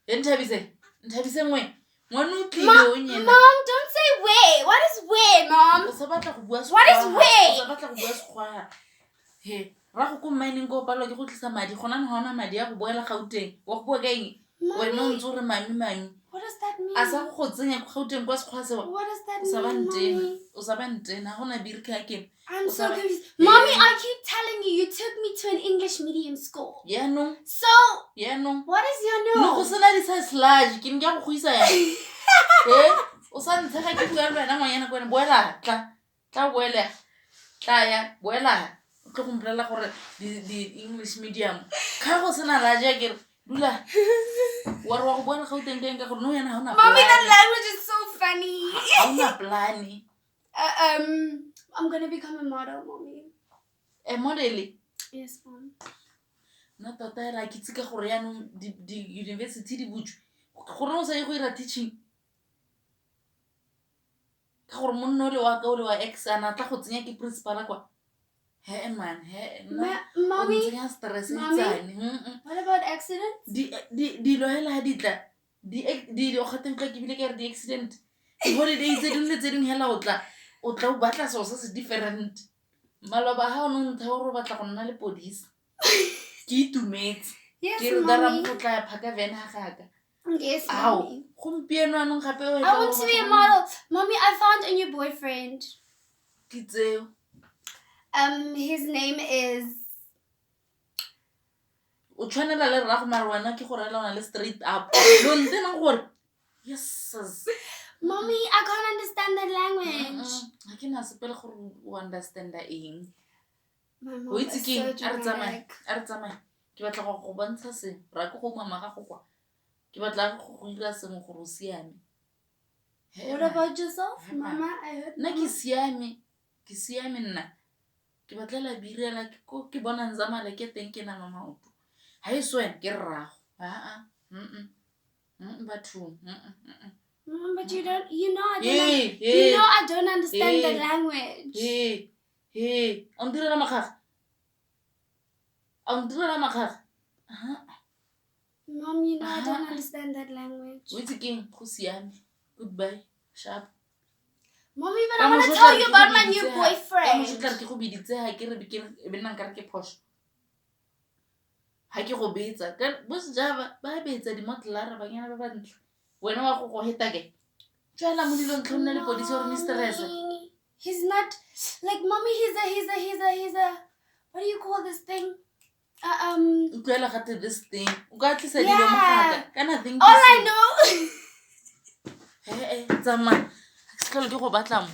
Nthabiseng we. Mom, don't say way. What is way, Mom? What is way? He, ra go mining go palo ke go tlisa madi gona na hona madi ya go boela Gauteng. Wa go bua ka eng? Wena o ntse re mami. What does that mean? Asa go tsenya go Gauteng kwa sekgwa se wa. What does that mean? O sa ba ntena gona birka ke. I'm so confused. Mommy, I keep telling you took me to an English medium school. Yeah, no. So, yeah, no. What is your no? No, go sena di sa slash ke nka go isa ya. O sa ntshega ke bua le wena ngwana kwena boela tla boela. Tla ya boela. Tlo gompolela gore di English medium. Ka go sena laja ke dula. Wa re wa go boela Gauteng ka gore no yana ha ona. Mommy, that language is so funny. Ha ona plan. I'm gonna become a model, Mommy. A model? Yes, Mom. No tota ra ke tsika gore ya no di university di butsu. Gore o sa ye go ira teaching. Ka gore monna le wa ka o le wa ex ana tla go tsenya ke principal kwa. He man, Mommy. Stress. What about accidents? Di loela ditla. Di o gateng ka ke bile ke re di accident. Holidays tse ding hela o tla o batla so se different. Maloba ha o no ntha o batla go nna le police. Ke itumetse. Yes, Ke re Mommy. dara mo tla phaka vena gaga. Yes, Mommy. Gompieno anong gape o I want to be a model. Mommy, I found a new boyfriend. Ke tseo. His name is... O tshwanela le rra go mara wena ke gore la ona le straight up. Lo ntena gore yes. Mommy, I can't understand that language. I can sepele gore o understand eng. My mom O itse is ke so a dramatic. re tsamaya. Ke batla go bontsha se. Ra ke go mama ga go kwa. Ke batla go ira seng gore o siame. What about yourself, Mama? I heard. Nna ke siame. Ke siame nna. Ke batlela birela ke bona nzamala ke teng ke na maoto. Ha e swena ke rrago. Batho. But you know I don't understand the language. Hey, ondirela makgaga. Mom, you know I don't understand that language. Wit's king, go siame. Goodbye. Sharp. Mommy, but I want to tell you about my new boyfriend. Ke go biditse ha ke re be nna nka re ke phoso. Ha ke go betsa ka bo Java ba betsa di motlara ba nyana ba bantle. Wena wa go heta ke. Tswela mo dilong tlhonna le police or mistress. He's not like Mommy, he's a what do you call this thing? Utlwela gate this thing. O ka tlisa dilo mo gaga. Kana think. All I know. Tsama. Ke go batla mo.